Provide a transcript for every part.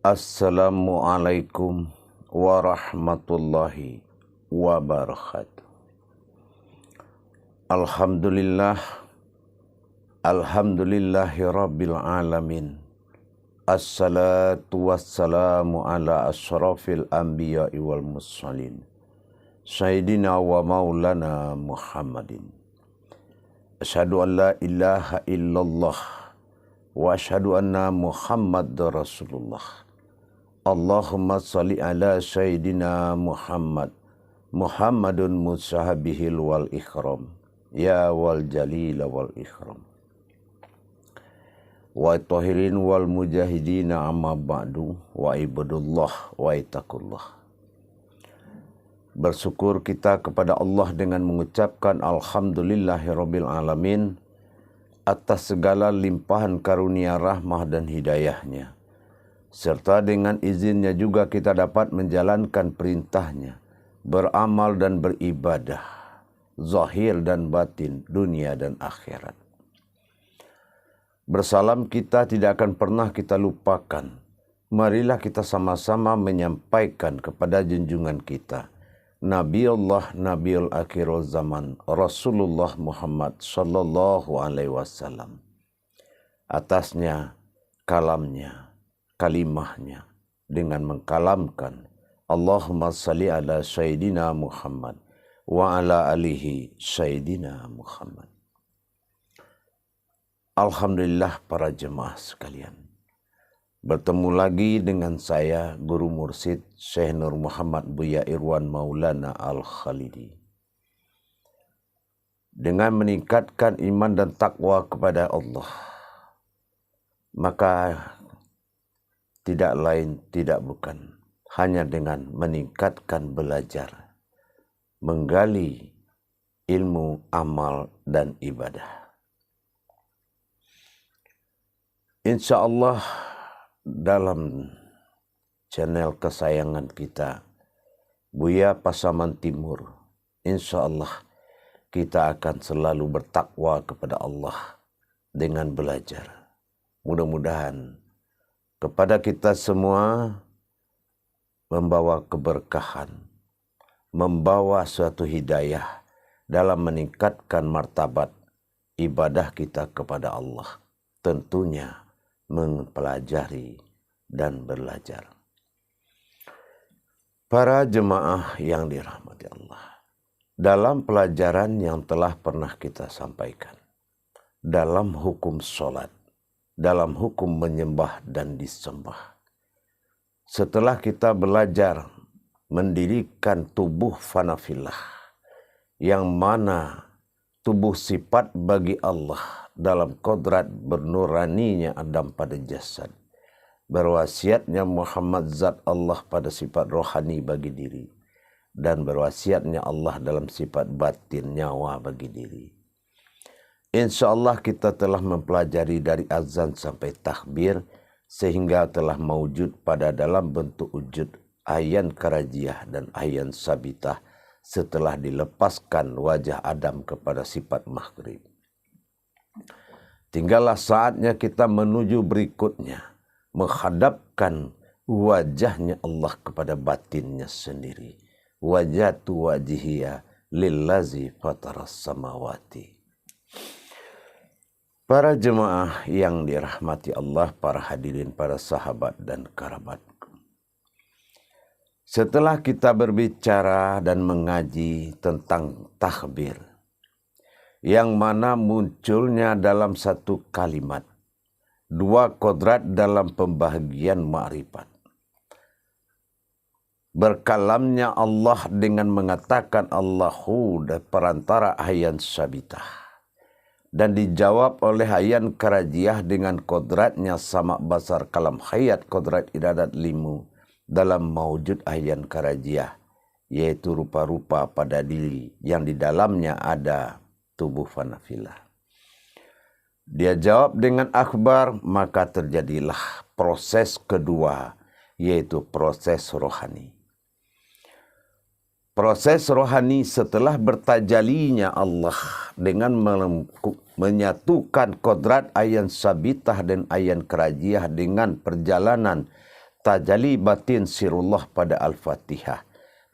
Assalamualaikum warahmatullahi wabarakatuh. Alhamdulillahi rabbil alamin. Assalatu wassalamu ala asyrafil anbiya'i wal mursalin. Sayyidina wa maulana Muhammadin. Asyhadu an la ilaha illallah wa asyhadu anna Muhammadar Rasulullah. Allahumma salli ala Sayyidina Muhammadun musahabihil wal ikram. Ya wal jalila wal ikram. Wa tahirin wal mujahidina amma ba'du. Wa ibadullah wa itakullah. Bersyukur kita kepada Allah dengan mengucapkan Alhamdulillahirabbil alamin atas segala limpahan karunia rahmah dan hidayahnya. Serta dengan izinnya juga kita dapat menjalankan perintahnya, beramal dan beribadah, zahir dan batin, dunia dan akhirat. Bersalam kita tidak akan pernah kita lupakan. Marilah kita sama-sama menyampaikan kepada junjungan kita, Nabiullah Nabiul Akhirul Zaman, Rasulullah Muhammad sallallahu alaihi wasallam. Atasnya, kalamnya, kalimahnya dengan mengkalamkan Allahumma salli ala Sayyidina Muhammad wa ala alihi Sayyidina Muhammad. Alhamdulillah para jemaah sekalian. Bertemu lagi dengan saya Guru Mursyid Syekh Nur Muhammad Buya Irwan Maulana Al-Khalidi. Dengan meningkatkan iman dan takwa kepada Allah, maka tidak lain, tidak bukan, hanya dengan meningkatkan belajar, menggali ilmu, amal, dan ibadah. Insya Allah dalam channel kesayangan kita, Buya Pasaman Timur, insya Allah kita akan selalu bertakwa kepada Allah dengan belajar. Mudah-mudahan kepada kita semua membawa keberkahan, membawa suatu hidayah dalam meningkatkan martabat ibadah kita kepada Allah. Tentunya mempelajari dan belajar. Para jemaah yang dirahmati Allah, dalam pelajaran yang telah pernah kita sampaikan, dalam hukum sholat, dalam hukum menyembah dan disembah. Setelah kita belajar mendirikan tubuh fanafillah, yang mana tubuh sifat bagi Allah dalam kodrat bernuraninya Adam pada jasad, berwasiatnya Muhammad zat Allah pada sifat rohani bagi diri, dan berwasiatnya Allah dalam sifat batin nyawa bagi diri. Insya Allah kita telah mempelajari dari azan sampai takbir sehingga telah mewujud pada dalam bentuk wujud ayan karajiah dan ayan sabitah setelah dilepaskan wajah Adam kepada sifat maghrib. Tinggallah saatnya kita menuju berikutnya, menghadapkan wajahnya Allah kepada batinnya sendiri. Wajatu wajhiya lillazi fataras samawati. Para jemaah yang dirahmati Allah, para hadirin, para sahabat dan kerabat. Setelah kita berbicara dan mengaji tentang takbir, yang mana munculnya dalam satu kalimat, dua kodrat dalam pembahagian ma'rifat. Berkalamnya Allah dengan mengatakan Allahu perantara ayan sabitah. Dan dijawab oleh ayan karajiah dengan kodratnya sama basar kalam hayat kodrat iradat limu dalam mawujud ayan karajiah, yaitu rupa-rupa pada diri yang di dalamnya ada tubuh fanafilah. Dia jawab dengan akhbar, maka terjadilah proses kedua, yaitu proses rohani. Proses rohani setelah bertajalinya Allah dengan menyatukan kodrat ayan sabitah dan ayan kerajiah dengan perjalanan tajalli batin sirullah pada Al-Fatihah,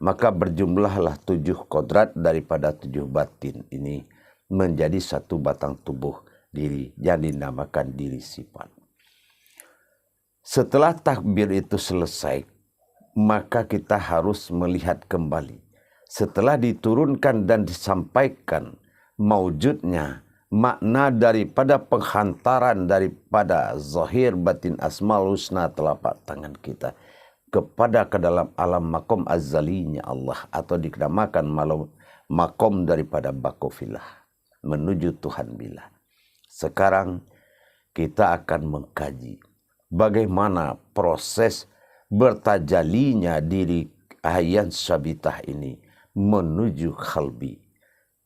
maka berjumlahlah 7 kodrat daripada 7 batin ini menjadi satu batang tubuh diri yang dinamakan diri sifat. Setelah takbir itu selesai, maka kita harus melihat kembali. Setelah diturunkan dan disampaikan maujudnya makna daripada penghantaran daripada zahir batin asmaul husna telapak tangan kita kepada ke dalam alam makom azalinya Allah, atau dinamakan makom daripada bakofilah menuju Tuhan bila. Sekarang kita akan mengkaji bagaimana proses bertajalinya diri Ahyan Sabitah ini menuju khalbi.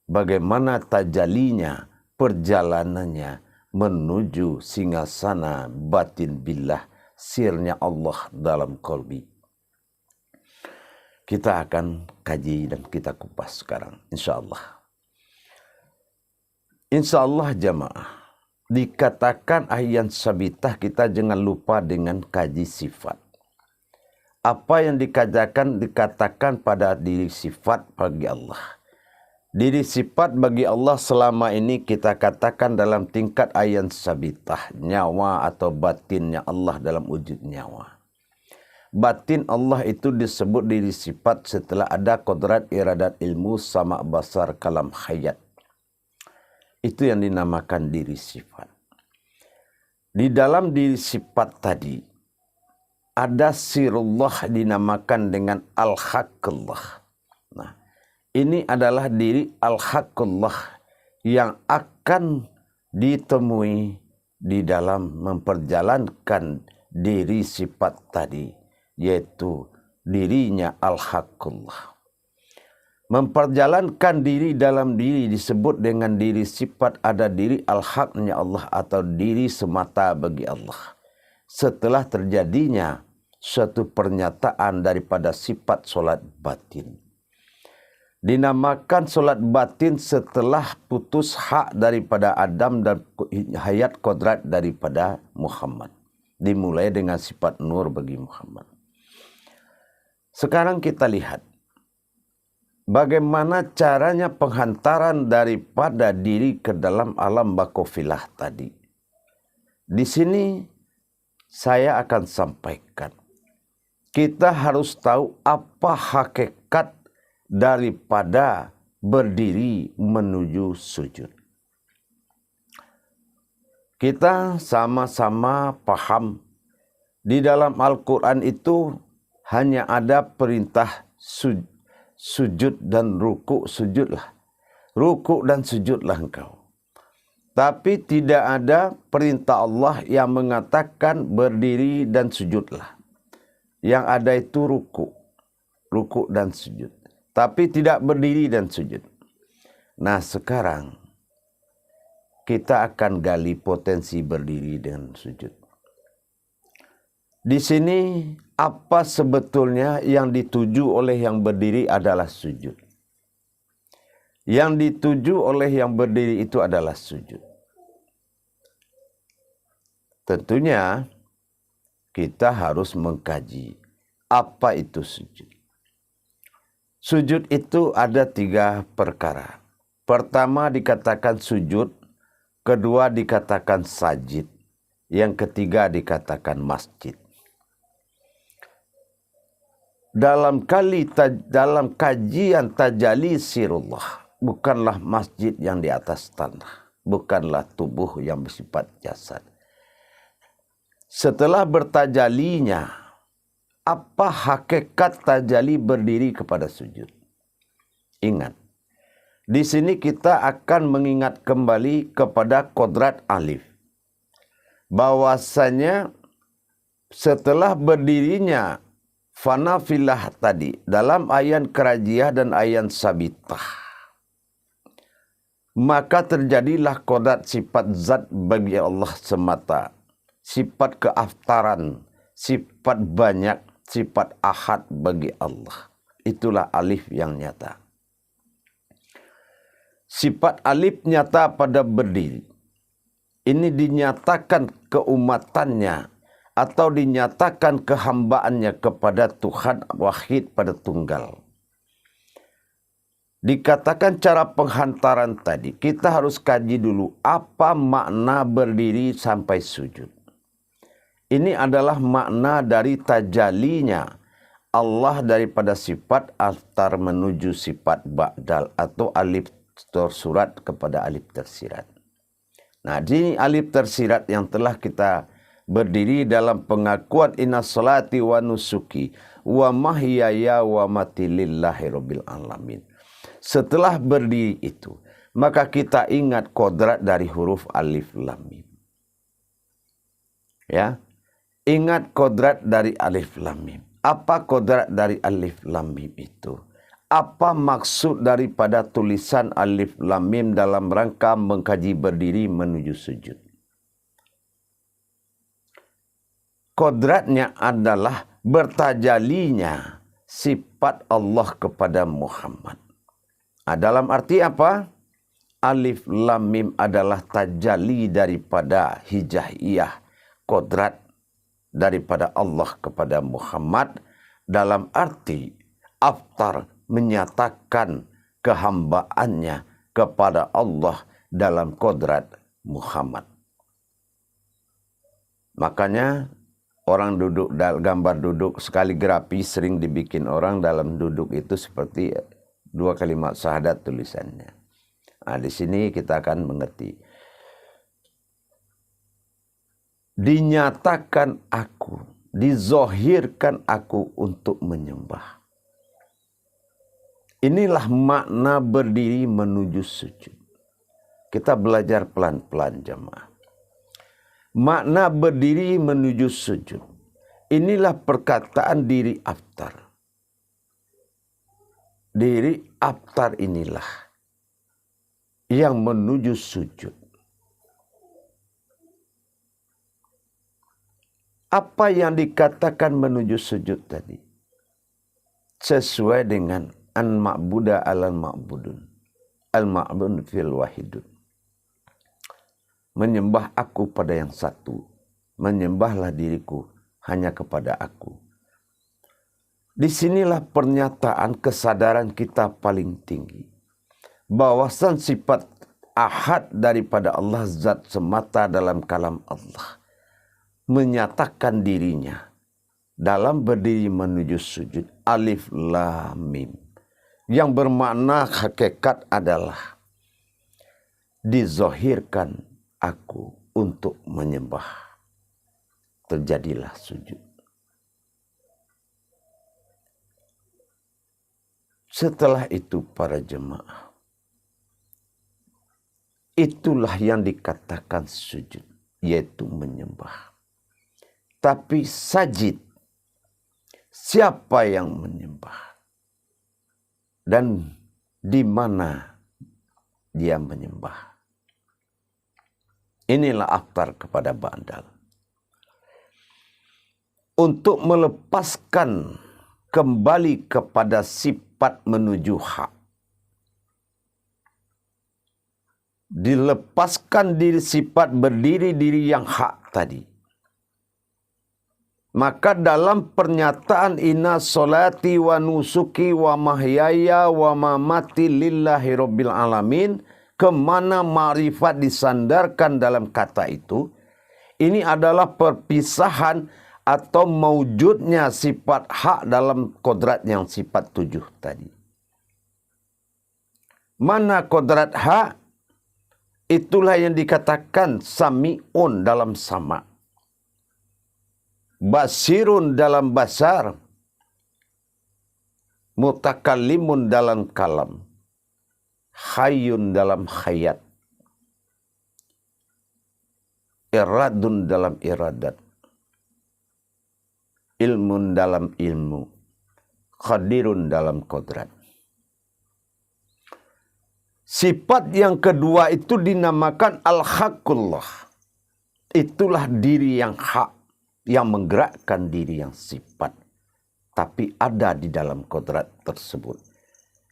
Bagaimana tajalinya, perjalanannya menuju singgasana batin billah, sirnya Allah dalam qalbi. Kita akan kaji dan kita kupas sekarang, insyaAllah. InsyaAllah jamaah, dikatakan Ahyan Sabitah, kita jangan lupa dengan kaji sifat. Apa yang dikatakan pada diri sifat bagi Allah. Diri sifat bagi Allah selama ini kita katakan dalam tingkat Ahyan Sabitah, nyawa atau batinnya Allah dalam wujud nyawa. Batin Allah itu disebut diri sifat setelah ada kodrat iradat ilmu sama basar kalam hayat. Itu yang dinamakan diri sifat. Di dalam diri sifat tadi ada sirullah dinamakan dengan al-haqqullah. Nah, ini adalah diri al-haqqullah yang akan ditemui di dalam memperjalankan diri sifat tadi, yaitu dirinya al-haqqullah. Memperjalankan diri dalam diri disebut dengan diri sifat, ada diri al-haqnya Allah atau diri semata bagi Allah. Setelah terjadinya suatu pernyataan daripada sifat solat batin. Dinamakan solat batin setelah putus hak daripada Adam dan hayat kodrat daripada Muhammad. Dimulai dengan sifat nur bagi Muhammad. Sekarang kita lihat bagaimana caranya penghantaran daripada diri ke dalam alam bakofilah tadi. Di sini saya akan sampaikan. Kita harus tahu apa hakikat daripada berdiri menuju sujud. Kita sama-sama paham di dalam Al-Quran itu hanya ada perintah sujud dan ruku, sujudlah. Ruku dan sujudlah engkau. Tapi tidak ada perintah Allah yang mengatakan berdiri dan sujudlah. Yang ada itu ruku dan sujud. Tapi tidak berdiri dan sujud. Nah sekarang kita akan gali potensi berdiri dan sujud. Di sini apa sebetulnya yang dituju oleh yang berdiri adalah sujud. Yang dituju oleh yang berdiri itu adalah sujud. Tentunya kita harus mengkaji apa itu sujud. Sujud itu ada 3 perkara. Pertama dikatakan sujud, kedua dikatakan sajid, yang ketiga dikatakan masjid. Dalam kajian tajali sirullah, bukanlah masjid yang di atas tanah, bukanlah tubuh yang bersifat jasad. Setelah bertajalinya, apa hakikat tajali berdiri kepada sujud? Ingat, di sini kita akan mengingat kembali kepada kodrat alif. Bahwasanya setelah berdirinya fanafilah tadi dalam ayat kerajiah dan ayat sabitah, maka terjadilah kodrat sifat zat bagi Allah semata. Sifat keaftaran, sifat banyak, sifat ahad bagi Allah. Itulah alif yang nyata. Sifat alif nyata pada berdiri. Ini dinyatakan keumatannya atau dinyatakan kehambaannya kepada Tuhan wahid pada tunggal. Dikatakan cara penghantaran tadi, kita harus kaji dulu apa makna berdiri sampai sujud. Ini adalah makna dari tajalinya Allah daripada sifat aftar menuju sifat ba'dal atau alif tersurat kepada alif tersirat. Nah, ini alif tersirat yang telah kita berdiri dalam pengakuan inna salati wa nusuki wa mahyaya wa mati lillahi rabbil alamin. Setelah berdiri itu, maka kita ingat kodrat dari huruf alif lam mim. Ya, ingat kodrat dari alif lam mim. Apa kodrat dari alif lam mim itu? Apa maksud daripada tulisan alif lam mim dalam rangka mengkaji berdiri menuju sujud? Kodratnya adalah bertajalinya sifat Allah kepada Muhammad. Nah, dalam arti apa? Alif lam mim adalah tajali daripada hijaiyah, kodrat daripada Allah kepada Muhammad, dalam arti aftar menyatakan kehambaannya kepada Allah dalam kodrat Muhammad. Makanya orang duduk, gambar duduk sekali gerapi sering dibikin orang dalam duduk itu seperti 2 kalimat syahadat tulisannya. Nah, di sini kita akan mengerti. Dinyatakan aku, dizohirkan aku untuk menyembah. Inilah makna berdiri menuju sujud. Kita belajar pelan-pelan jemaah. Makna berdiri menuju sujud. Inilah perkataan diri aftar. Diri aftar inilah yang menuju sujud. Apa yang dikatakan menuju sujud tadi? Sesuai dengan an-ma'buda al-ma'budun. Al-ma'budun fil wahidun. Menyembah aku pada yang satu. Menyembahlah diriku hanya kepada aku. Disinilah pernyataan kesadaran kita paling tinggi. Bahwasan sifat ahad daripada Allah zat semata dalam kalam Allah. Menyatakan dirinya dalam berdiri menuju sujud. Alif lam mim. Yang bermakna hakikat adalah dizohirkan aku untuk menyembah. Terjadilah sujud. Setelah itu para jemaah, itulah yang dikatakan sujud, yaitu menyembah. Tapi sajid, siapa yang menyembah? Dan di mana dia menyembah? Inilah aftar kepada ba'dal. Untuk melepaskan kembali kepada sifat menuju hak. Dilepaskan diri sifat berdiri diri yang hak tadi. Maka dalam pernyataan inna solati wa nusuki wa mahyaya wa mamati lillahi rabbil alamin, kemana ma'rifat disandarkan dalam kata itu, ini adalah perpisahan atau mewujudnya sifat hak dalam kodrat yang sifat 7 tadi. Mana kodrat hak? Itulah yang dikatakan sami'un dalam sama'. Basirun dalam basar. Mutakallimun dalam kalam. Hayyun dalam hayat. Iradun dalam iradat. Ilmun dalam ilmu. Qadirun dalam kodrat. Sifat yang kedua itu dinamakan al-haqqullah. Itulah diri yang hak. Yang menggerakkan diri yang sifat. Tapi ada di dalam kodrat tersebut.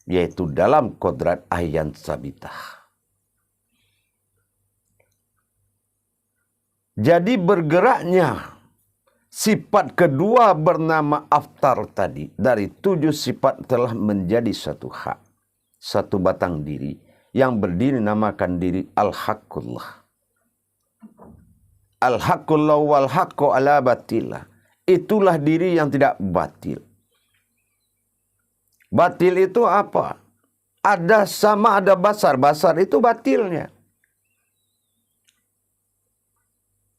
Yaitu dalam kodrat ayyan sabitah. Jadi bergeraknya Sifat kedua bernama aftar tadi. Dari 7 sifat telah menjadi satu hak. Satu batang diri. Yang berdiri namakan diri Al-Haqqullah. Al-Haqqullah wal-Haqqu ala batilah. Itulah diri yang tidak batil. Batil itu apa? Ada sama ada basar. Basar itu batilnya.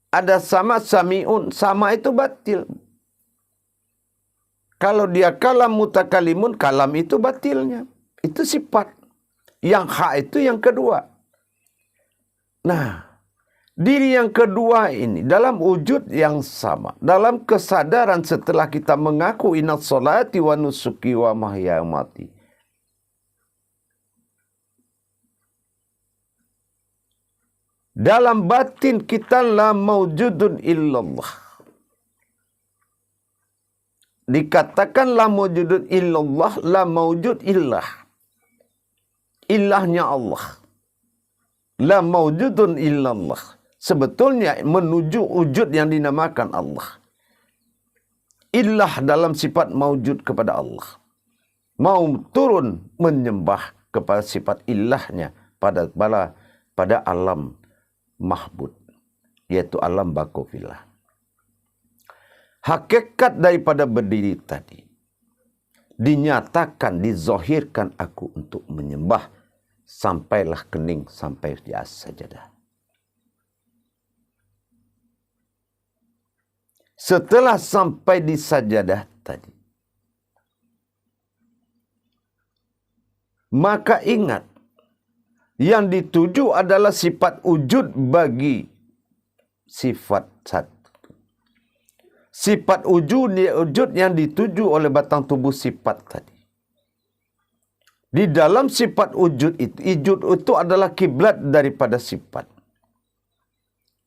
Ada sama sami'un, sama itu batil. Kalau dia kalam mutakalimun, kalam itu batilnya. Itu sifat. Yang hak itu yang kedua. Nah, diri yang kedua ini dalam wujud yang sama. Dalam kesadaran setelah kita mengaku inna sholati wa nusuki wa mahya mati. Dalam batin kita la maujudun illallah. Dikatakan la maujudun illallah, la maujud illah. Illahnya Allah. La maujudun illallah. Sebetulnya menuju wujud yang dinamakan Allah. Illah dalam sifat maujud kepada Allah. Mau turun menyembah kepada sifat illahnya pada alam mahbud, yaitu alam bakofilah. Hakikat daripada berdiri tadi dinyatakan, dizohirkan aku untuk menyembah sampailah kening sampai di sajadah. Setelah sampai di sajadah tadi, maka ingat, yang dituju adalah sifat wujud bagi sifat satu. Sifat wujud yang dituju oleh batang tubuh sifat tadi. Di dalam sifat wujud itu adalah kiblat daripada sifat.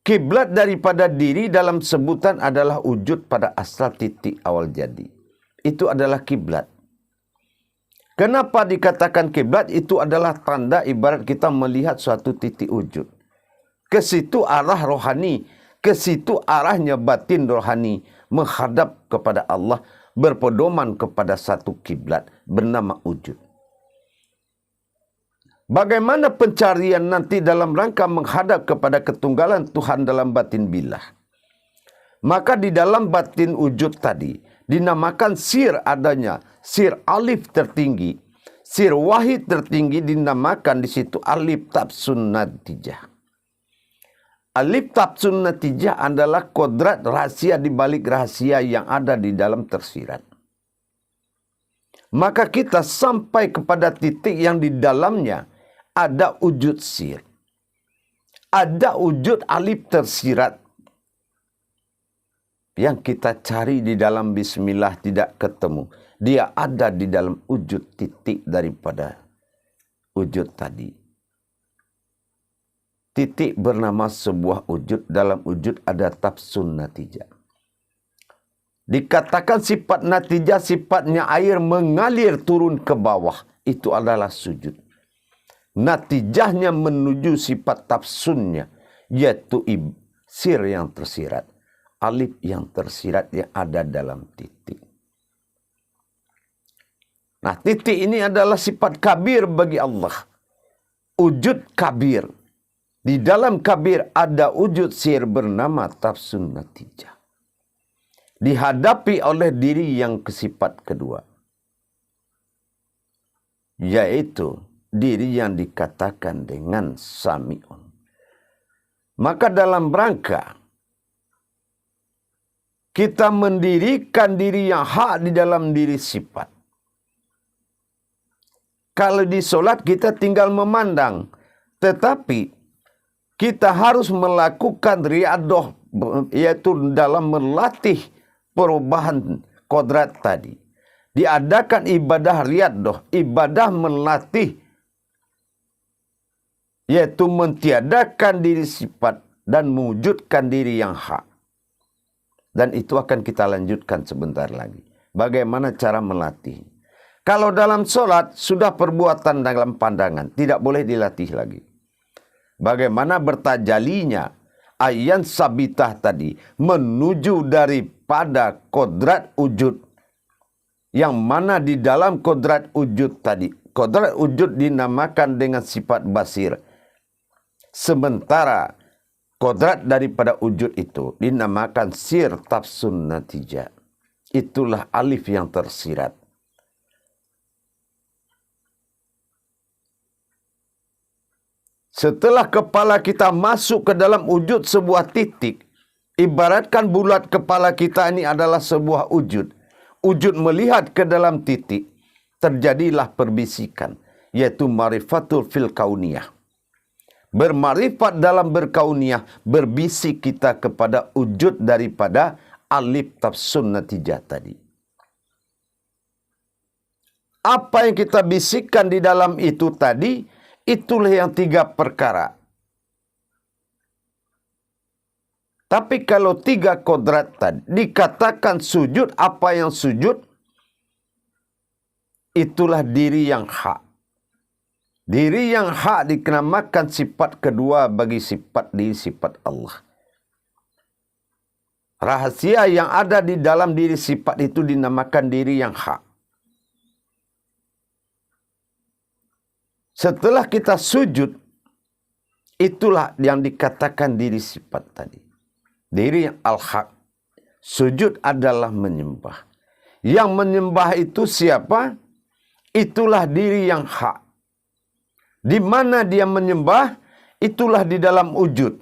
Kiblat daripada diri dalam sebutan adalah wujud pada asal titik awal jadi. Itu adalah kiblat. Kenapa dikatakan kiblat? Itu adalah tanda ibarat kita melihat suatu titik wujud. Ke situ arah rohani, ke situ arahnya batin rohani menghadap kepada Allah, berpedoman kepada satu kiblat bernama wujud. Bagaimana pencarian nanti dalam rangka menghadap kepada ketunggalan Tuhan dalam batin billah? Maka di dalam batin wujud tadi dinamakan sir adanya, sir alif tertinggi, sir wahid tertinggi dinamakan di situ alif tabsun natijah. Alif tabsun natijah adalah kodrat rahasia di balik rahasia yang ada di dalam tersirat. Maka kita sampai kepada titik yang di dalamnya ada wujud sir. Ada wujud alif tersirat. Yang kita cari di dalam bismillah tidak ketemu. Dia ada di dalam wujud titik daripada wujud tadi. Titik bernama sebuah wujud. Dalam wujud ada tabsun natijah. Dikatakan sifat natijah, sifatnya air mengalir turun ke bawah. Itu adalah sujud. Natijahnya menuju sifat tabsunnya, yaitu sir yang tersirat. Alif yang tersirat yang ada dalam titik. Nah, titik ini adalah sifat kabir bagi Allah. Wujud kabir. Di dalam kabir ada wujud sir bernama tabsun natijah. Dihadapi oleh diri yang kesifat kedua. Yaitu diri yang dikatakan dengan sami'un. Maka dalam rangka kita mendirikan diri yang hak di dalam diri sifat. Kalau di solat kita tinggal memandang. Tetapi kita harus melakukan riadoh. Yaitu dalam melatih perubahan kodrat tadi. Diadakan ibadah riadoh. Ibadah melatih. Yaitu mentiadakan diri sifat. Dan mewujudkan diri yang hak. Dan itu akan kita lanjutkan sebentar lagi. Bagaimana cara melatih. Kalau dalam sholat sudah perbuatan dalam pandangan. Tidak boleh dilatih lagi. Bagaimana bertajalinya ayan sabitah tadi menuju daripada kodrat wujud, yang mana di dalam kodrat wujud tadi, kodrat wujud dinamakan dengan sifat basir, sementara kodrat daripada wujud itu dinamakan sir tafsun natijah. Itulah alif yang tersirat. Setelah kepala kita masuk ke dalam wujud sebuah titik, ibaratkan bulat kepala kita ini adalah sebuah wujud. Wujud melihat ke dalam titik, terjadilah perbisikan, yaitu marifatul fil kauniyah. Bermarifat dalam berkauniyah, berbisik kita kepada wujud daripada alif tafsun natijah tadi. Apa yang kita bisikkan di dalam itu tadi, itulah yang 3 perkara. Tapi kalau 3 kodrat tadi dikatakan sujud, apa yang sujud? Itulah diri yang hak. Diri yang hak dinamakan sifat kedua bagi sifat diri sifat Allah. Rahasia yang ada di dalam diri sifat itu dinamakan diri yang hak. Setelah kita sujud, itulah yang dikatakan diri sifat tadi. Diri yang al-haq. Sujud adalah menyembah. Yang menyembah itu siapa? Itulah diri yang hak. Di mana dia menyembah, itulah di dalam wujud.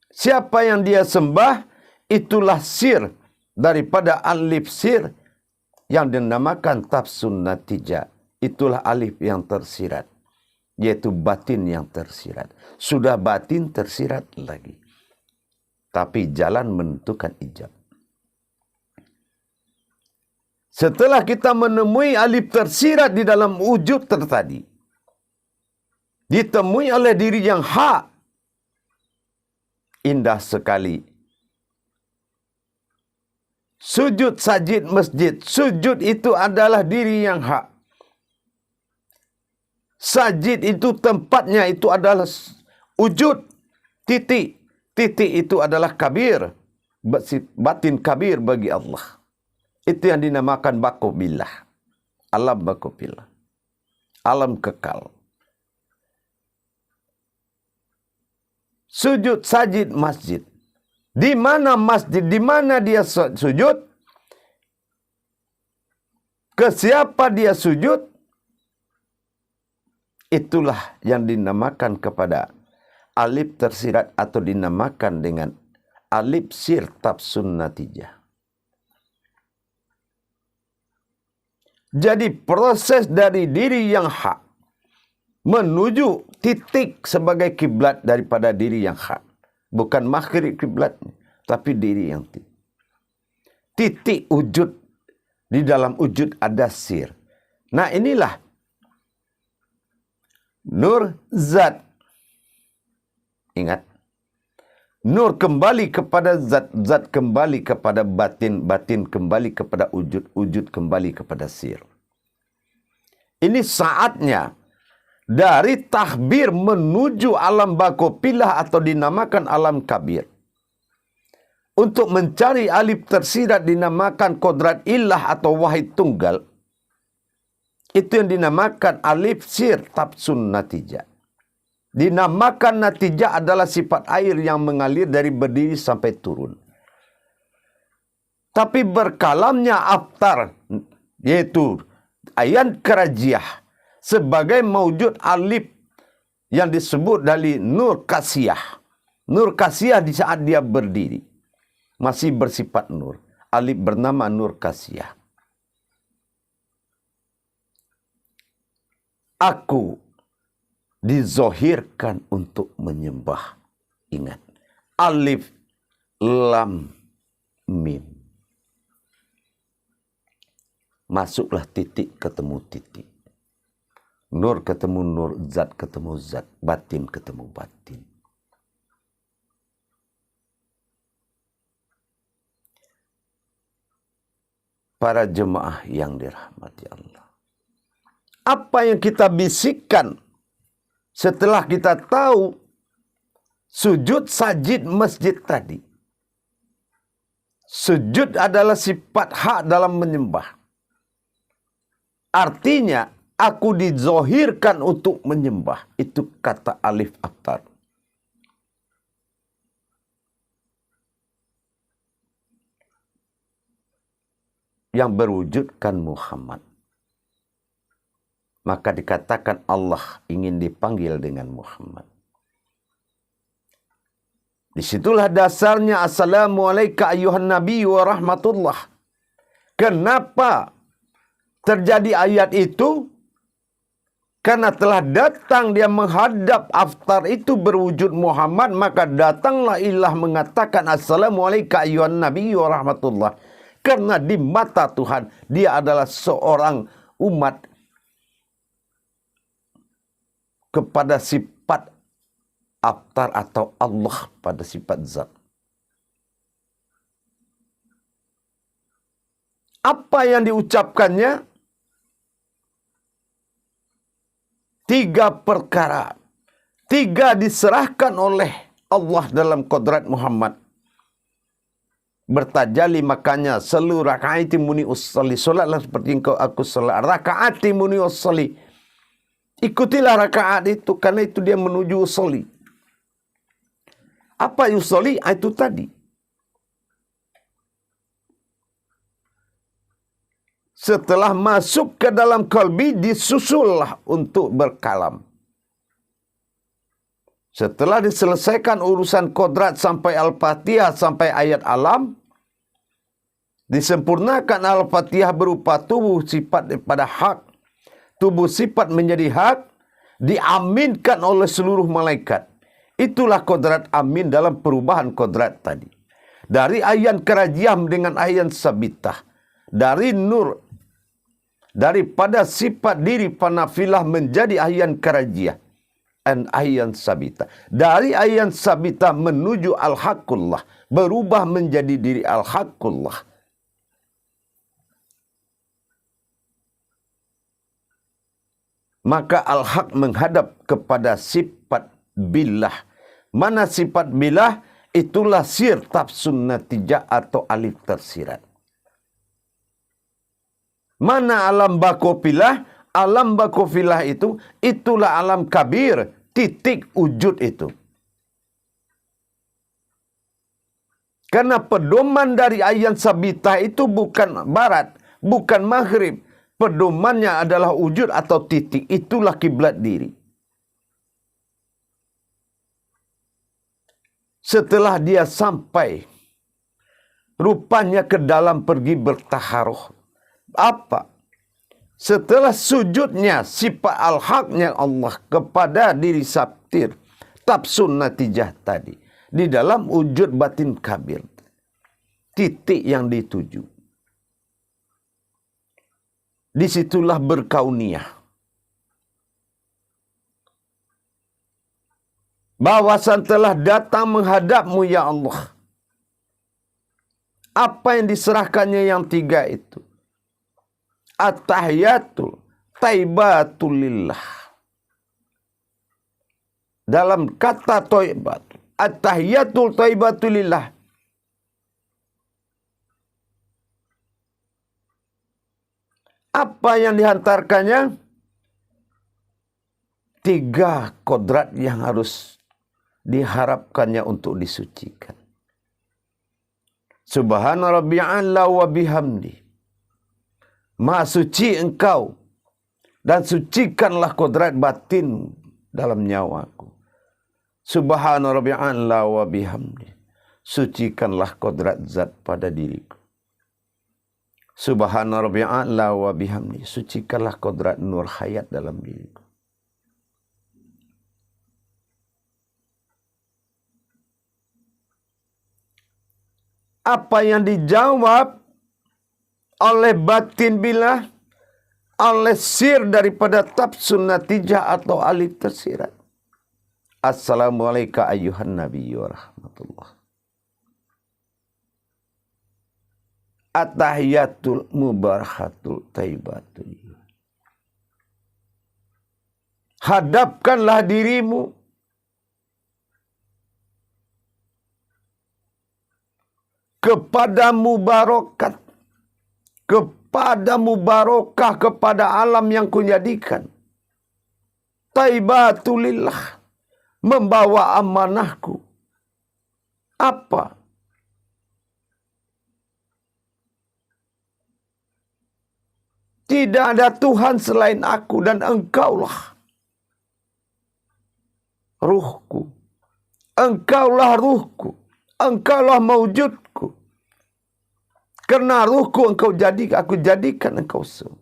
Siapa yang dia sembah, itulah sir daripada alif sir yang dinamakan tafsun natijah. Itulah alif yang tersirat, yaitu batin yang tersirat. Sudah batin tersirat lagi. Tapi jalan menentukan ijab. Setelah kita menemui alif tersirat di dalam wujud tadi, ditemui oleh diri yang hak, indah sekali. Sujud sajid masjid. Sujud itu adalah diri yang hak. Sajid itu tempatnya itu adalah wujud. Titik. Titik itu adalah kabir. Batin kabir bagi Allah. Itu yang dinamakan bakobillah. Alam bakobillah. Alam kekal. Sujud sajid masjid. Di mana masjid? Di mana dia sujud? Ke siapa dia sujud? Itulah yang dinamakan kepada alif tersirat atau dinamakan dengan alif sir tafsun natijah. Jadi proses dari diri yang hak menuju titik sebagai kiblat daripada diri yang hak. Bukan maghrib kiblatnya, tapi diri yang titik. Titik wujud. Di dalam wujud ada sir. Nah inilah nur zat. Ingat. Nur kembali kepada zat. Zat kembali kepada batin. Batin kembali kepada wujud. Wujud kembali kepada sir. Ini saatnya dari tahbir menuju alam bakopilah atau dinamakan alam kabir. Untuk mencari alif tersirat dinamakan kodrat ilah atau wahid tunggal. Itu yang dinamakan alif sir tafsun natijah. Dinamakan natijah adalah sifat air yang mengalir dari berdiri sampai turun. Tapi berkalamnya aftar, yaitu ayan kerajiah, sebagai maujud alif yang disebut dari nur kasiyah. Nur kasiyah di saat dia berdiri. Masih bersifat nur. Alif bernama nur kasiyah. Aku dizohirkan untuk menyembah. Ingat. Alif, lam, mim. Masuklah titik ketemu titik. Nur ketemu nur, zat ketemu zat, batin ketemu batin. Para jemaah yang dirahmati Allah. Apa yang kita bisikkan setelah kita tahu Sujud sajid masjid tadi. Sujud adalah sifat hak dalam menyembah. Artinya, aku dizohirkan untuk menyembah. Itu kata alif aktar. Yang berwujudkan Muhammad. Maka dikatakan Allah ingin dipanggil dengan Muhammad. Disitulah dasarnya Assalamualaikum ayuhan Nabi wa rahmatullah. Kenapa terjadi ayat itu? Karena telah datang dia menghadap aftar itu berwujud Muhammad. Maka datanglah ilah mengatakan Assalamualaikum ayuhan Nabi wa rahmatullah. Karena di mata Tuhan dia adalah seorang umat kepada sifat aftar atau Allah pada sifat zat. Apa yang diucapkannya? 3 perkara. 3 diserahkan oleh Allah dalam kodrat Muhammad. Bertajali makanya selu rakaati muni usali. Solatlah seperti engkau aku solat. Rakaati muni usali. Ikutilah rakaat itu karena itu dia menuju usali. Apa usali? Itu tadi. Setelah masuk ke dalam kalbi disusullah untuk berkalam. Setelah diselesaikan urusan kodrat sampai Al-Fatihah sampai ayat alam, disempurnakan Al-Fatihah berupa tubuh sifat daripada hak. Tubuh sifat menjadi hak, diaminkan oleh seluruh malaikat. Itulah kodrat amin dalam perubahan kodrat tadi. Dari ayan kerajiam dengan ayan sabitah. Dari nur, daripada sifat diri panafilah menjadi ayan kerajiah. Dan ayan sabitah. Dari ayan sabitah menuju al-haqqullah. Berubah menjadi diri al-haqqullah. Maka al-haq menghadap kepada sifat billah. Mana sifat billah? Itulah sir tafsun natijah atau alif tersirat. Mana alam bakofilah? Alam bakofilah itu, itulah alam kabir. Titik wujud itu. Karena pedoman dari ayan sabitah itu bukan barat, bukan maghrib. Pedomannya adalah wujud atau titik. Itulah kiblat diri. Setelah dia sampai, rupanya ke dalam pergi bertaharuh. Apa? Setelah sujudnya, sifat al-haqnya Allah kepada diri sabtir. Tafsun natijah tadi. Di dalam wujud batin kabir. Titik yang dituju. Disitulah berkauniyah. Bahwasan telah datang menghadapmu ya Allah. Apa yang diserahkannya yang 3 itu? At-tahiyatul taibatulillah. Dalam kata taibat. At-tahiyatul taibatulillah. Apa yang dihantarkannya? 3 kodrat yang harus diharapkannya untuk disucikan. Subhana rabbiya'ala wa bihamdi. Maha suci engkau. Dan sucikanlah kodrat batin dalam nyawaku. Subhana rabbiya'ala wa bihamdi. Sucikanlah kodrat zat pada diriku. Subhana rabbiya'ala wa bihamdi. Sucikanlah kodrat nur hayat dalam diriku. Apa yang dijawab oleh batin billah, oleh sir daripada tafsun natijah atau alif tersirat. Assalamualaikum ayuhan Nabi wa rahmatullah. At-tahiyatul mubarakatul taibatul. Hadapkanlah dirimu kepadamu barokat, kepadamu barokah, kepada alam yang Kujadikan. Taibatulillah, membawa amanahku. Apa? Tidak ada Tuhan selain aku dan engkaulah ruhku. Engkaulah ruhku. Engkaulah maujudku. Karena ruhku aku jadikan engkau semua.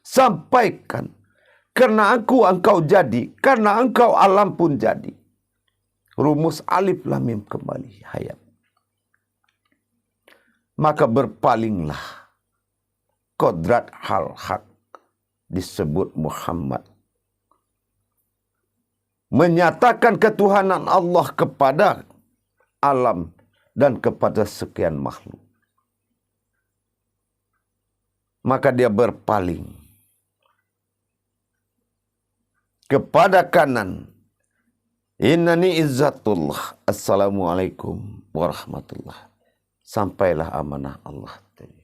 Sampaikan. Karena engkau jadi. Karena engkau alam pun jadi. Rumus alif lam mim kembali hayat. Maka berpalinglah. Kodrat hal hak disebut Muhammad. Menyatakan ketuhanan Allah kepada alam dan kepada sekian makhluk. Maka dia berpaling kepada kanan. Innani izzatullah. Assalamualaikum warahmatullah. Sampailah amanah Allah tadi.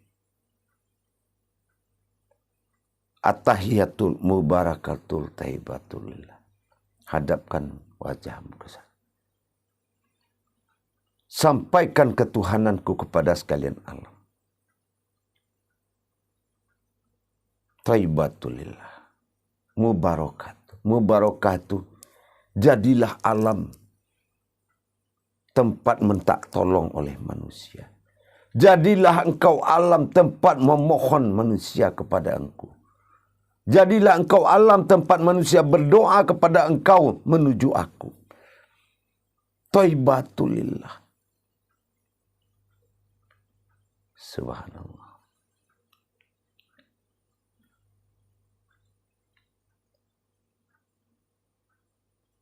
At-tahiyatul mubarakatul taibatulillah. Hadapkan wajahmu ke sana. Sampaikan ketuhananku kepada sekalian alam. Taibatulillah. Mubarakatuh. Mubarakatuh. Jadilah alam tempat minta tolong oleh manusia. Jadilah engkau alam tempat memohon manusia kepada engkau. Jadilah engkau alam tempat manusia berdoa kepada engkau menuju aku. Taibatulillah. Subhanallah.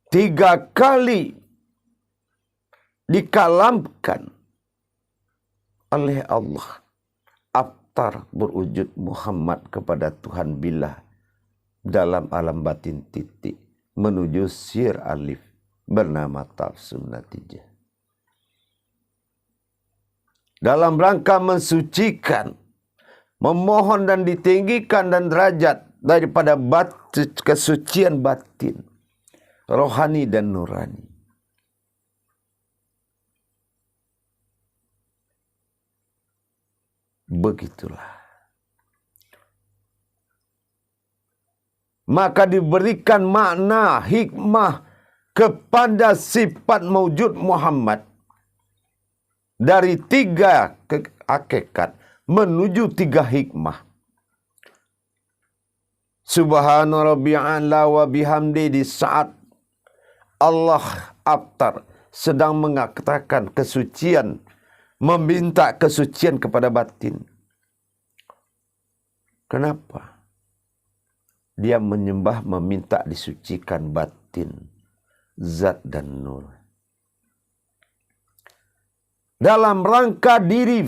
Tiga kali dikalamkan oleh Allah. Aftar berwujud Muhammad kepada Tuhan bila dalam alam batin titik menuju sir alif bernama tafsir natijah. Dalam rangka mensucikan, memohon dan ditinggikan dan derajat daripada kesucian batin, rohani dan nurani. Begitulah. Maka diberikan makna hikmah kepada sifat maujud Muhammad dari tiga hakikat menuju tiga hikmah. Subhana rabbiya'ala wa bihamdi, di saat Allah aftar sedang mengatakan kesucian, meminta kesucian kepada batin. Kenapa? Dia menyembah, meminta disucikan batin, zat dan nur. Dalam rangka diri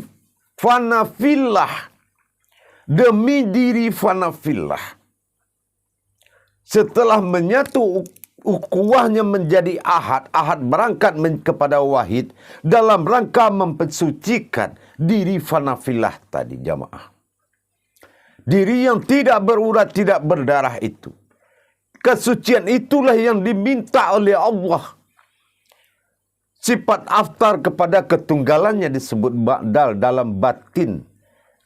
fanafillah, demi diri fanafillah. Setelah menyatu ukuahnya menjadi ahad, ahad berangkat kepada wahid, dalam rangka mempersucikan diri fanafillah tadi jamaah. Diri yang tidak berurat, tidak berdarah itu. Kesucian itulah yang diminta oleh Allah. Sifat aftar kepada ketunggalannya disebut ba'dal dalam batin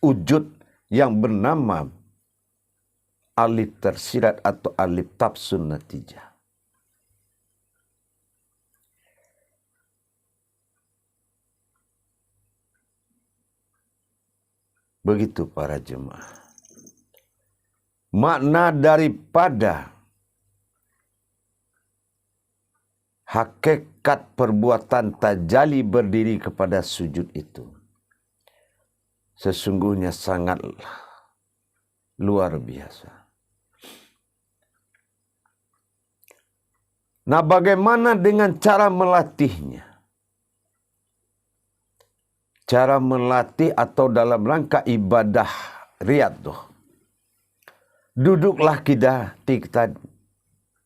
wujud yang bernama alif tersirat atau alif tafsir natijah. Begitu para jemaah. Makna daripada hakikat perbuatan tajali berdiri kepada sujud itu sesungguhnya sangat luar biasa. Nah, bagaimana dengan cara melatihnya? Cara melatih atau dalam rangka ibadah riyadhah. Duduklah kita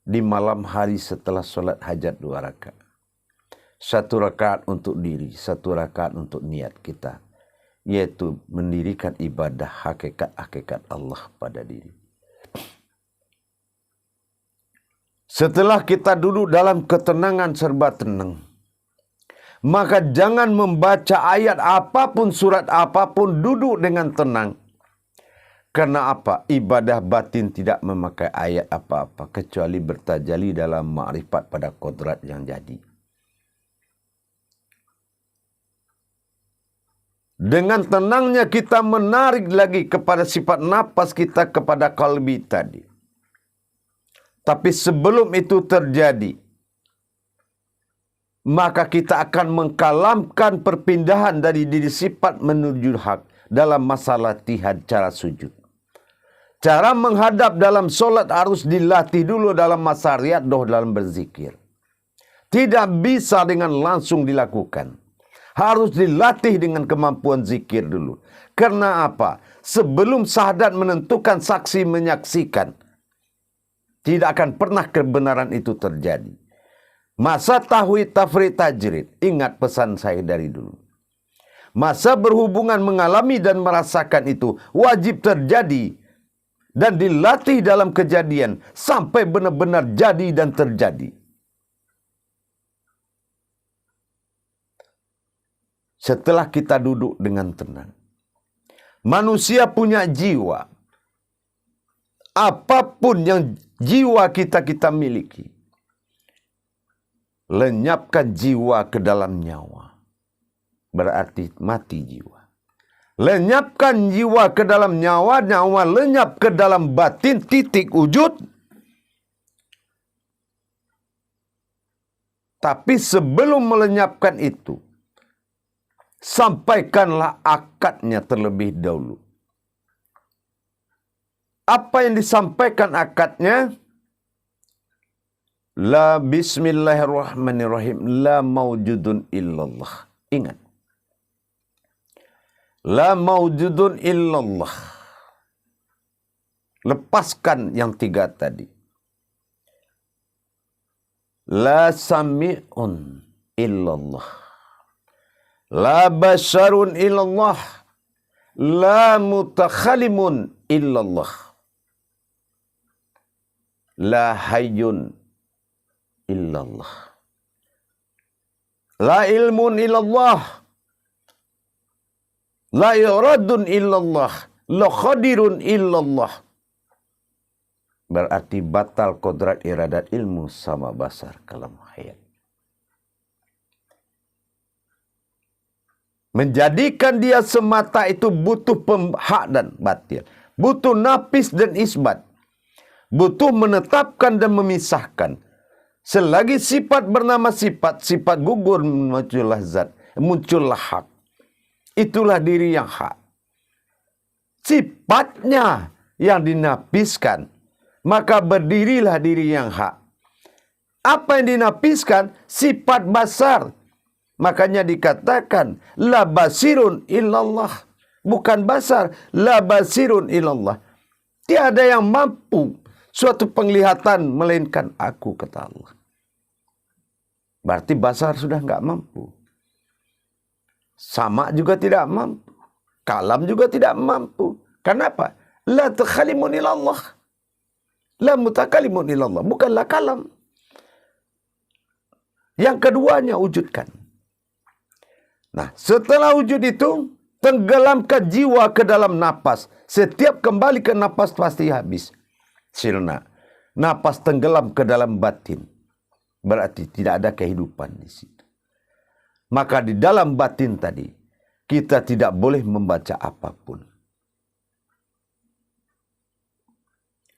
di malam hari setelah sholat hajat 2 rakaat. Satu rakaat untuk diri, satu rakaat untuk niat kita, yaitu mendirikan ibadah hakikat-hakikat Allah pada diri. Setelah kita duduk dalam ketenangan serba tenang, maka jangan membaca ayat apapun, surat apapun, duduk dengan tenang. Karena apa? Ibadah batin tidak memakai ayat apa-apa, kecuali bertajalli dalam ma'rifat pada kodrat yang jadi. Dengan tenangnya kita menarik lagi kepada sifat nafas kita kepada kalbi tadi. Tapi sebelum itu terjadi, maka kita akan mengkalamkan perpindahan dari diri sifat menuju hak dalam masalah latihan cara sujud. Cara menghadap dalam solat harus dilatih dulu dalam masa riadah dalam berzikir. Tidak bisa dengan langsung dilakukan. Harus dilatih dengan kemampuan zikir dulu. Karena apa? Sebelum syahadat menentukan saksi menyaksikan, tidak akan pernah kebenaran itu terjadi. Masa tahwid, tafrid, tajrid, ingat pesan saya dari dulu. Masa berhubungan mengalami dan merasakan itu wajib terjadi dan dilatih dalam kejadian sampai benar-benar jadi dan terjadi. Setelah kita duduk dengan tenang, manusia punya jiwa. Apapun yang jiwa kita miliki, lenyapkan jiwa ke dalam nyawa, berarti mati jiwa. Lenyapkan jiwa ke dalam nyawa, nyawa lenyap ke dalam batin, titik wujud. Tapi sebelum melenyapkan itu, sampaikanlah akadnya terlebih dahulu. Apa yang disampaikan akadnya? La bismillahirrahmanirrahim. La mawjudun illallah. Ingat. La mawjudun illallah. Lepaskan yang tiga tadi. La sami'un illallah. La basarun illallah. La mutakhalimun illallah. La hayyun illallah. La ilmun illallah. La iradun illallah. La khadirun illallah. Berarti batal kodrat iradat ilmu sama basar kalam hayat. Menjadikan dia semata itu butuh hak dan batil. Butuh nafis dan isbat. Butuh menetapkan dan memisahkan. Selagi sifat bernama sifat, sifat gugur muncullah zat, muncullah hak. Itulah diri yang hak. Sifatnya yang dinapiskan, maka berdirilah diri yang hak. Apa yang dinapiskan? Sifat basar. Makanya dikatakan la basirun illallah. Bukan basar, la basirun illallah. Tiada yang mampu suatu penglihatan melainkan aku, kata Allah. Berarti basar sudah enggak mampu. Sama juga tidak mampu. Kalam juga tidak mampu. Kenapa? La takhalimun ilallah. La mutakalimun ilallah. Bukanlah kalam. Yang keduanya wujudkan. Nah, setelah wujud itu, tenggelamkan jiwa ke dalam napas. Setiap kembali ke napas pasti habis. Sirna. Napas tenggelam ke dalam batin. Berarti tidak ada kehidupan di situ. Maka di dalam batin tadi, kita tidak boleh membaca apapun.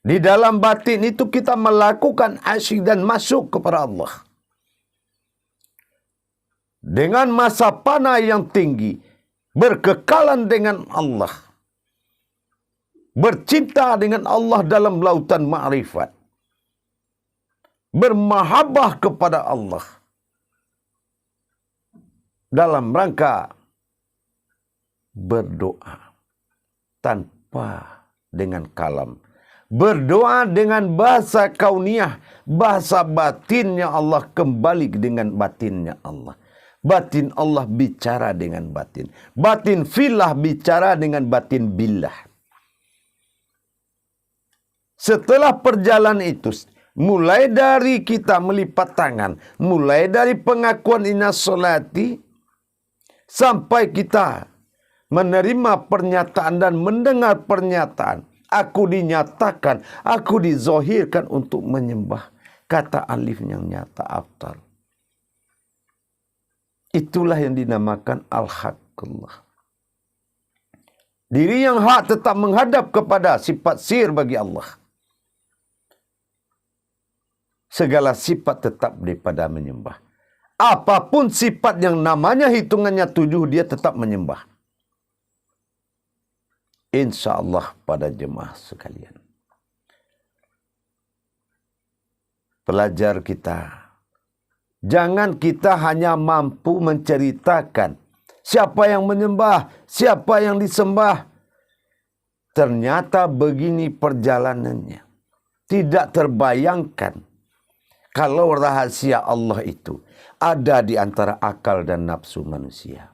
Di dalam batin itu kita melakukan asyik dan masuk kepada Allah. Dengan masa panah yang tinggi, berkekalan dengan Allah. Bercinta dengan Allah dalam lautan ma'rifat. Bermahabbah kepada Allah. Dalam rangka berdoa. Tanpa dengan kalam. Berdoa dengan bahasa kauniyah, bahasa batinnya Allah kembali dengan batinnya Allah. Batin Allah bicara dengan batin. Batin fillah bicara dengan batin billah. Setelah perjalanan itu, mulai dari kita melipat tangan, mulai dari pengakuan inna sholati, sampai kita menerima pernyataan dan mendengar pernyataan. Aku dinyatakan, aku dizohirkan untuk menyembah. Kata alif yang nyata aftar. Itulah yang dinamakan al-haqqullah. Diri yang hak tetap menghadap kepada sifat sir bagi Allah. Segala sifat tetap daripada menyembah. Apapun sifat yang namanya hitungannya 7, dia tetap menyembah. Insya Allah pada jemaah sekalian. Pelajar kita, jangan kita hanya mampu menceritakan siapa yang menyembah, siapa yang disembah. Ternyata begini perjalanannya. Tidak terbayangkan kalau rahasia Allah itu ada di antara akal dan nafsu manusia.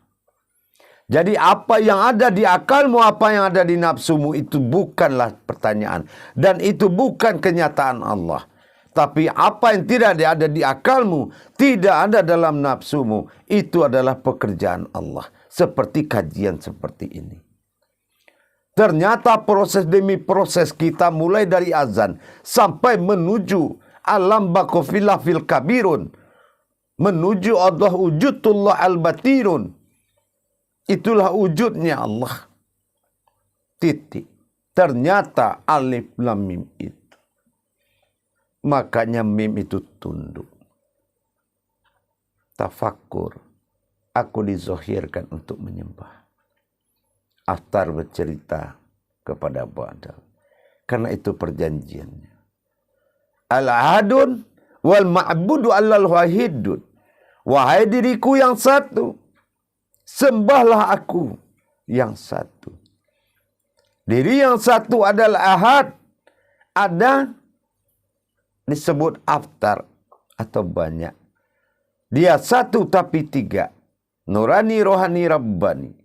Jadi apa yang ada di akalmu, apa yang ada di nafsumu itu bukanlah pertanyaan. Dan itu bukan kenyataan Allah. Tapi apa yang tidak ada di akalmu, tidak ada dalam nafsumu, itu adalah pekerjaan Allah. Seperti kajian seperti ini. Ternyata proses demi proses kita mulai dari azan sampai menuju alam bakofillah fil kabirun. Menuju Allah wujudullah al-batirun. Itulah wujudnya Allah. Titik. Ternyata alif lam mim itu. Makanya mim itu tunduk. Tafakkur. Aku dizohirkan untuk menyembah. Aftar bercerita kepada Ba'dal. Karena itu perjanjiannya. Al-ahadun wal ma'budu allal wahidun. Wahai diriku yang satu, sembahlah aku yang satu. Diri yang satu adalah ahad. Ada disebut aftar atau banyak. Dia satu tapi tiga. Nurani, rohani, rabbani.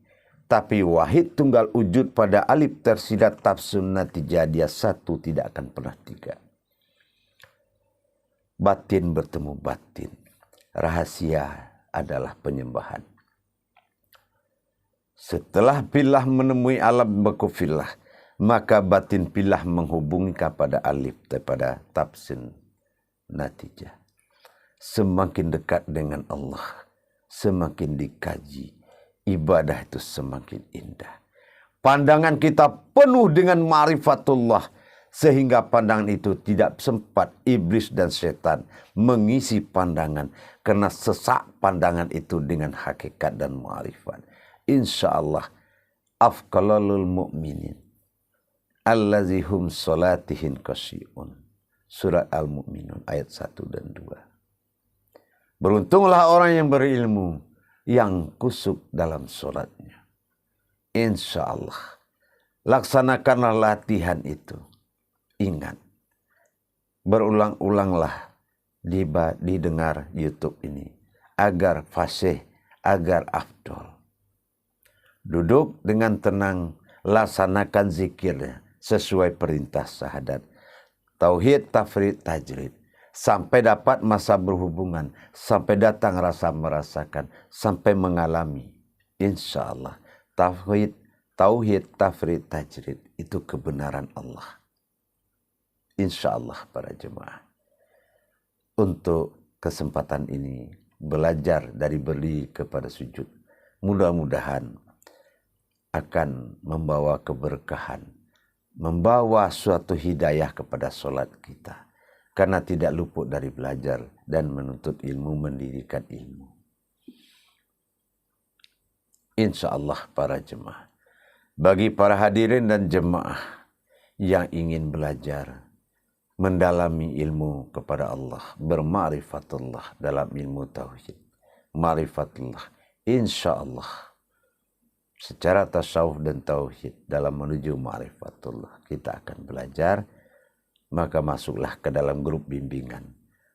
Tapi wahid tunggal wujud pada alif tersidat tafsun natijah. Dia satu, tidak akan pernah tiga. Batin bertemu batin. Rahasia adalah penyembahan. Setelah pilah menemui alam bakufillah, maka batin pilah menghubungi kepada alif daripada tafsin natijah. Semakin dekat dengan Allah, semakin dikaji, ibadah itu semakin indah. Pandangan kita penuh dengan ma'rifatullah, sehingga pandangan itu tidak sempat iblis dan setan mengisi pandangan, karena sesak pandangan itu dengan hakikat dan ma'rifat. Insyaallah afqalalul mu'minin allazi hum salatihin khasyi'un. Surat Al-Mu'minun ayat 1 dan 2. Beruntunglah orang yang berilmu, yang kusuk dalam solatnya. Insyaallah laksanakanlah latihan itu. Ingat, berulang-ulanglah didengar YouTube ini agar fasih, agar afdol. Duduk dengan tenang, laksanakan zikirnya sesuai perintah syahadat. Tauhid, tafrid, tajrid. Sampai dapat masa berhubungan, sampai datang rasa merasakan, sampai mengalami. Insya Allah, tauhid, tafrid, tajrid itu kebenaran Allah. Insya Allah para jemaah. Untuk kesempatan ini, belajar dari berdiri kepada sujud. Mudah-mudahan akan membawa keberkahan, membawa suatu hidayah kepada solat kita. Karena tidak luput dari belajar dan menuntut ilmu, mendirikan ilmu. Insya Allah para jemaah. Bagi para hadirin dan jemaah yang ingin belajar, mendalami ilmu kepada Allah, berma'rifatullah dalam ilmu tauhid. Ma'rifatullah, insya Allah. Secara tasawuf dan tauhid dalam menuju ma'rifatullah, kita akan belajar maka masuklah ke dalam grup bimbingan.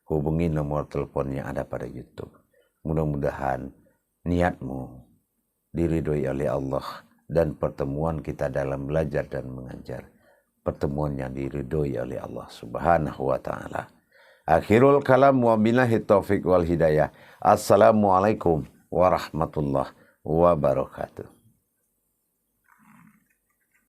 Hubungi nomor telepon yang ada pada YouTube. Mudah-mudahan niatmu diridhoi oleh Allah dan pertemuan kita dalam belajar dan mengajar, pertemuan yang diridhoi oleh Allah Subhanahu wa taala. Akhirul kalam wa billahi taufiq wal hidayah. Assalamualaikum warahmatullahi wabarakatuh.